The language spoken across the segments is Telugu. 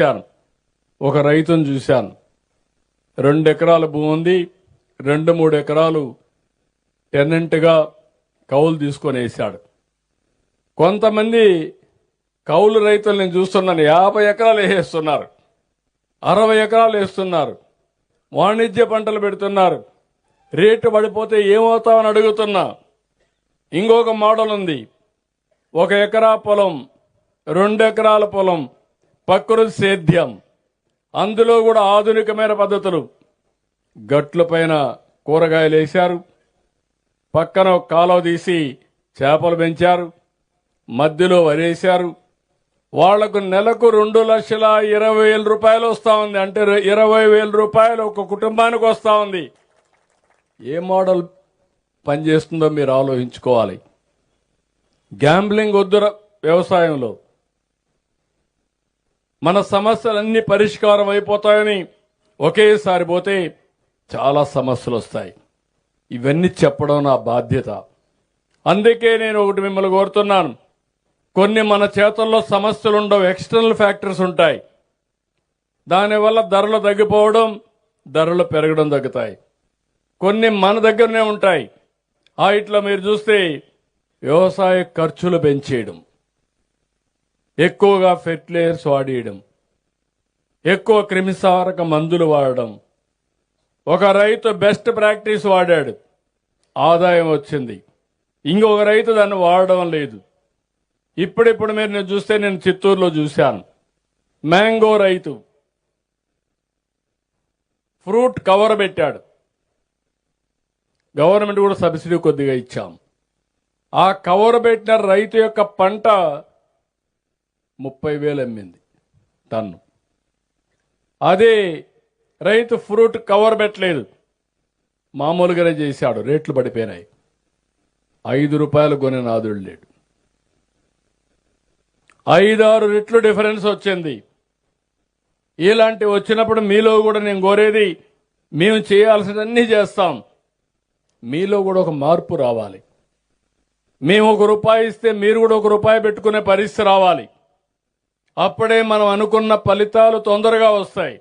చూశాను, ఒక రైతును చూశాను. 2 ఎకరాల భూమి ఉంది, 2-3 ఎకరాలు టెనెంట్గా కౌలు తీసుకొని వేశాడు. కొంతమంది కౌలు రైతులు నేను చూస్తున్నాను 50 ఎకరాలు వేస్తున్నారు, 60 ఎకరాలు వేస్తున్నారు, వాణిజ్య పంటలు పెడుతున్నారు. రేటు పడిపోతే ఏమవుతామని అడుగుతున్నా. ఇంకొక మోడల్ ఉంది, 1 ఎకరా పొలం, 2 ఎకరాల పొలం, ప్రకృతి సేద్యం, అందులో కూడా ఆధునికమైన పద్ధతులు. గట్ల పైన కూరగాయలు వేశారు, పక్కన ఒక కాలువ తీసి చేపలు పెంచారు, మధ్యలో వరేశారు. వాళ్లకు నెలకు 2,20,000 రూపాయలు వస్తా ఉంది. అంటే 20,000 రూపాయలు ఒక కుటుంబానికి వస్తా ఉంది. ఏ మోడల్ పనిచేస్తుందో మీరు ఆలోచించుకోవాలి. గ్యాంబ్లింగ్ వద్దు వ్యవసాయంలో. మన సమస్యలన్నీ పరిష్కారం అయిపోతాయని ఒకేసారి పోతే చాలా సమస్యలు వస్తాయి. ఇవన్నీ చెప్పడం నా బాధ్యత. అందుకే నేను ఒకటి మిమ్మల్ని కోరుతున్నాను, కొన్ని మన చేతుల్లో సమస్యలు ఉండవు, ఎక్స్టర్నల్ ఫ్యాక్టర్స్ ఉంటాయి. దానివల్ల ధరలు తగ్గిపోవడం, ధరలు పెరగడం తగ్గుతాయి. కొన్ని మన దగ్గరనే ఉంటాయి. ఇట్లా మీరు చూస్తే వ్యవసాయ ఖర్చులు పెంచేయడం, ఎక్కువగా ఫెర్టిలైజర్స్ వాడేయడం, ఎక్కువ క్రిమిసారక మందులు వాడడం. ఒక రైతు బెస్ట్ ప్రాక్టీస్ వాడాడు, ఆదాయం వచ్చింది. ఇంకొక రైతు దాన్ని వాడడం లేదు. ఇప్పుడిప్పుడు మీరు చూస్తే నేను చిత్తూరులో చూశాను, మ్యాంగో రైతు ఫ్రూట్ కవర్ పెట్టాడు. గవర్నమెంట్ కూడా సబ్సిడీ కొద్దిగా ఇచ్చాం. ఆ కవర్ పెట్టిన రైతు యొక్క పంట 30,000 అమ్మింది టన్ను. అదే రైతు ఫ్రూట్ కవర్ పెట్టలేదు, మామూలుగానే చేశాడు, రేట్లు పడిపోయినాయి. 5 రూపాయలు కొని నాదుడు లేడు. 5-6 రెట్లు డిఫరెన్స్ వచ్చింది. ఇలాంటివి వచ్చినప్పుడు మీలో కూడా నేను కోరేది, మేము చేయాల్సినవన్నీ చేస్తాం, మీలో కూడా ఒక మార్పు రావాలి. మేము 1 రూపాయి ఇస్తే మీరు కూడా 1 రూపాయి పెట్టుకునే పరిస్థితి రావాలి. అప్పుడే మనం అనుకున్న ఫలితాలు తొందరగా వస్తాయి.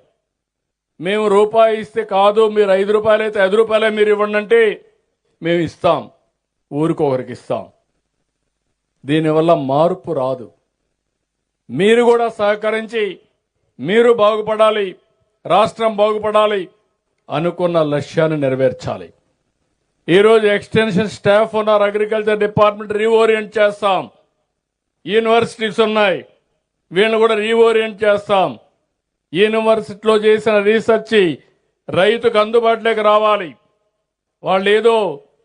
మేము రూపాయి ఇస్తే కాదు, మీరు 5 రూపాయలు అయితే 5 రూపాయలే మీరు ఇవ్వండి అంటే మేము ఇస్తాం, ఊరికొకరికి ఇస్తాం. దీనివల్ల మార్పు రాదు. మీరు కూడా సహకరించి మీరు బాగుపడాలి, రాష్ట్రం బాగుపడాలి, అనుకున్న లక్ష్యాన్ని నెరవేర్చాలి. ఈరోజు ఎక్స్టెన్షన్ స్టాఫ్ ఉన్నారు, అగ్రికల్చర్ డిపార్ట్మెంట్ రీఓరియంట్ చేస్తాం. యూనివర్సిటీస్ ఉన్నాయి, వీళ్ళని కూడా రీఓరియంట్ చేస్తాం. యూనివర్సిటీలో చేసిన రీసెర్చ్ రైతుకు అందుబాటులోకి రావాలి. వాళ్ళు ఏదో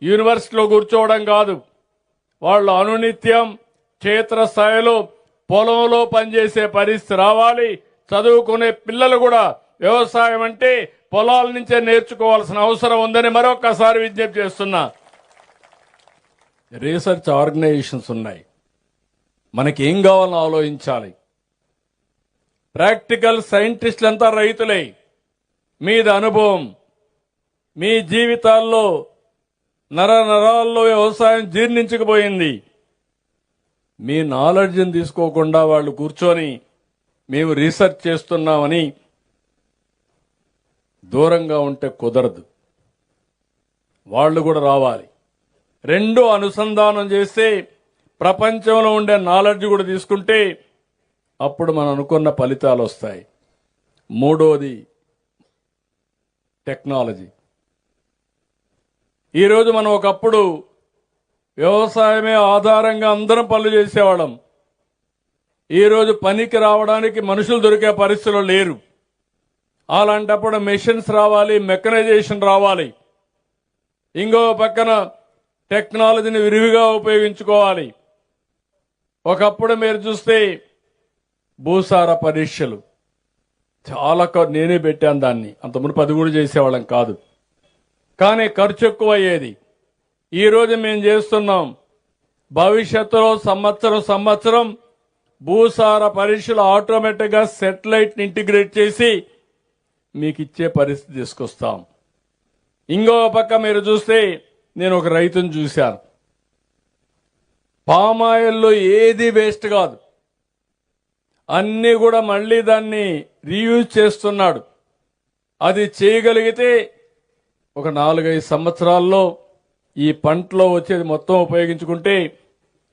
యూనివర్సిటీలో కూర్చోవడం కాదు, వాళ్ళు అనునిత్యం క్షేత్రస్థాయిలో పొలంలో పనిచేసే పరిస్థితి రావాలి. చదువుకునే పిల్లలు కూడా వ్యవసాయం అంటే పొలాల నుంచే నేర్చుకోవాల్సిన అవసరం ఉందని మరొకసారి విజ్ఞప్తి చేస్తున్నా. రీసెర్చ్ ఆర్గనైజేషన్స్ ఉన్నాయి, మనకి ఏం కావాలని ఆలోచించాలి. ప్రాక్టికల్ సైంటిస్టులంతా రైతులే. మీద అనుభవం, మీ జీవితాల్లో నరాల్లో వ్యవసాయం జీర్ణించుకుపోయింది. మీ నాలెడ్జ్ని తీసుకోకుండా వాళ్ళు కూర్చొని మేము రీసెర్చ్ చేస్తున్నామని దూరంగా ఉంటే కుదరదు. వాళ్ళు కూడా రావాలి. రెండు అనుసంధానం చేస్తే ప్రపంచంలో ఉండే నాలెడ్జ్ కూడా తీసుకుంటే అప్పుడు మనం అనుకున్న ఫలితాలు వస్తాయి. మూడోది టెక్నాలజీ. ఈరోజు మనం ఒకప్పుడు వ్యవసాయమే ఆధారంగా అందరం పనులు చేసేవాళ్ళం. ఈరోజు పనికి రావడానికి మనుషులు దొరికే పరిస్థితులు లేరు. అలాంటప్పుడు మెషిన్స్ రావాలి, మెకనైజేషన్ రావాలి. ఇంకో పక్కన టెక్నాలజీని విరివిగా ఉపయోగించుకోవాలి. ఒకప్పుడు మీరు చూస్తే భూసార పరీక్షలు చాలా నేనే పెట్టాను దాన్ని, అంతకుముందు 10 కూడా చేసేవాళ్ళం కాదు, కానీ ఖర్చు ఎక్కువ అయ్యేది. ఈరోజు మేము చేస్తున్నాం. భవిష్యత్తులో సంవత్సరం భూసార పరీక్షలు ఆటోమేటిక్గా సెటిలైట్ని ఇంటిగ్రేట్ చేసి మీకు ఇచ్చే పరిస్థితి తీసుకొస్తాం. ఇంకో పక్క మీరు చూస్తే నేను ఒక రైతును చూశాను, పామాయిల్లో ఏది వేస్ట్ కాదు. అన్నీ కూడా మళ్ళీ దాన్ని రీయూజ్ చేస్తున్నాడు. అది చేయగలిగితే ఒక 4-5 సంవత్సరాల్లో ఈ పంటలో వచ్చేది మొత్తం ఉపయోగించుకుంటే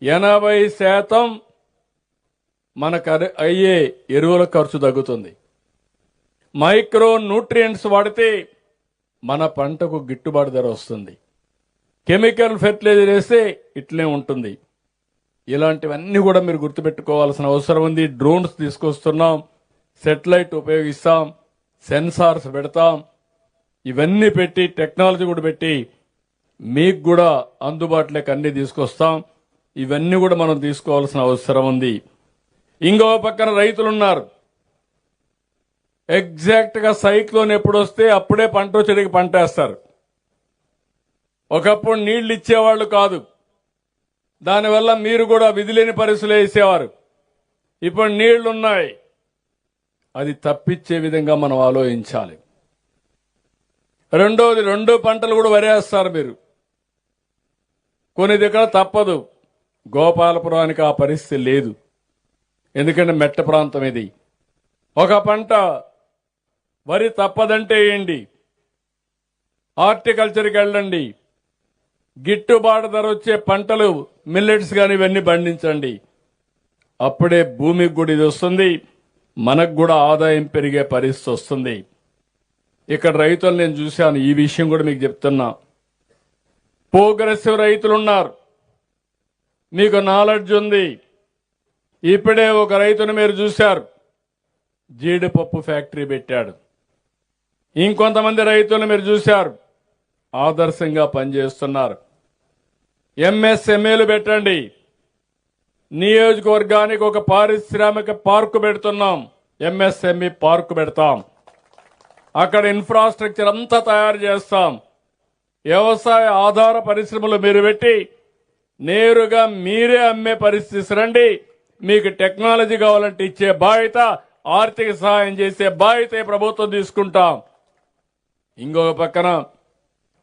80% మనకు అయ్యే ఎరువుల ఖర్చు తగ్గుతుంది. మైక్రో న్యూట్రియంట్స్ వాడితే మన పంటకు గిట్టుబాటు ధర వస్తుంది. కెమికల్ ఫెర్టిలైజర్ వేస్తే ఇట్లే ఉంటుంది. ఇలాంటివన్నీ కూడా మీరు గుర్తుపెట్టుకోవాల్సిన అవసరం ఉంది. డ్రోన్స్ తీసుకొస్తున్నాం, సెటిలైట్ ఉపయోగిస్తాం, సెన్సార్స్ పెడతాం, ఇవన్నీ పెట్టి టెక్నాలజీ కూడా పెట్టి మీకు కూడా అందుబాటులోకి అన్ని తీసుకొస్తాం. ఇవన్నీ కూడా మనం తీసుకోవాల్సిన అవసరం ఉంది. ఇంకో పక్కన రైతులున్నారు. ఎగ్జాక్ట్ గా సైక్లోన్ ఎప్పుడు వస్తే అప్పుడే పంట చెడికి పంట వేస్తారు. ఒకప్పుడు నీళ్లు ఇచ్చేవాళ్లు కాదు, దానివల్ల మీరు కూడా విధిలేని పరిస్థితులు వేసేవారు. ఇప్పుడు నీళ్లున్నాయి, అది తప్పించే విధంగా మనం ఆలోచించాలి. రెండోది, 2 పంటలు కూడా వరేస్తారు మీరు. కొన్ని దగ్గర తప్పదు, గోపాలపురానికి ఆ పరిస్థితి లేదు, ఎందుకంటే మెట్ట ప్రాంతం ఇది. ఒక పంట వరి తప్పదంటే ఏంటి, హార్టికల్చర్కి వెళ్ళండి, గిట్టుబాటు ధర వచ్చే పంటలు మిల్లెట్స్ కానీ ఇవన్నీ పండించండి. అప్పుడే భూమికి కూడా ఇది వస్తుంది, మనకు కూడా ఆదాయం పెరిగే పరిస్థితి వస్తుంది. ఇక్కడ రైతులు నేను చూశాను, ఈ విషయం కూడా మీకు చెప్తున్నా. ప్రోగ్రెసివ్ రైతులున్నారు, మీకు నాలెడ్జ్ ఉంది. ఇప్పుడే ఒక రైతును మీరు చూశారు, జీడిపప్పు ఫ్యాక్టరీ పెట్టాడు. ఇంకొంతమంది రైతులను మీరు చూశారు, ఆదర్శంగా పనిచేస్తున్నారు. ఎంఎస్ఎంఏలు పెట్టండి. నియోజకవర్గానికి ఒక పారిశ్రామిక పార్కు పెడుతున్నాం, ఎంఎస్ఎంఈ పార్కు పెడతాం. అక్కడ ఇన్ఫ్రాస్ట్రక్చర్ అంతా తయారు చేస్తాం. వ్యవసాయ ఆధార పరిశ్రమలు మీరు పెట్టి నేరుగా మీరే అమ్మే పరిస్థితి రండి. మీకు టెక్నాలజీ కావాలంటే ఇచ్చే బాధ్యత, ఆర్థిక సహాయం చేసే బాధ్యత ప్రభుత్వం తీసుకుంటాం. ఇంకొక పక్కన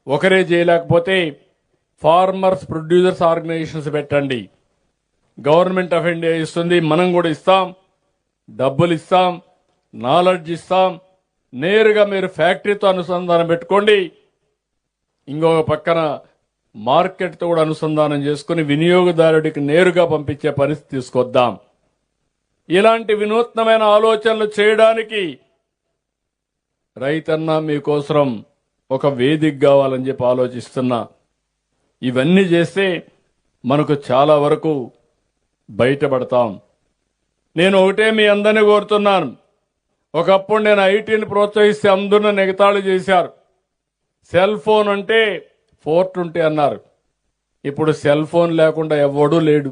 ఒకరే చేయలేకపోతే ఫార్మర్స్ ప్రొడ్యూసర్స్ ఆర్గనైజేషన్స్ పెట్టండి. గవర్నమెంట్ ఆఫ్ ఇండియా ఇస్తుంది, మనం కూడా ఇస్తాం, డబ్బులు ఇస్తాం, నాలెడ్జ్ ఇస్తాం. నేరుగా మీరు ఫ్యాక్టరీతో అనుసంధానం పెట్టుకోండి. ఇంకొక పక్కన మార్కెట్తో కూడా అనుసంధానం చేసుకుని వినియోగదారుడికి నేరుగా పంపించే పరిస్థితి తీసుకొద్దాం. ఇలాంటి వినూత్నమైన ఆలోచనలు చేయడానికి రైతన్న మీకోసం ఒక వేదిక కావాలని చెప్పి ఆలోచిస్తున్నా. ఇవన్నీ చేస్తే మనకు చాలా వరకు బయటపడతాం. నేను ఒకటే మీ అందరినీ కోరుతున్నాను, ఒకప్పుడు నేను ఐటీని ప్రోత్సహిస్తే అందరూ నెగతాళి చేశారు. సెల్ ఫోన్ అంటే 420 అన్నారు. ఇప్పుడు సెల్ ఫోన్ లేకుండా ఎవడూ లేడు.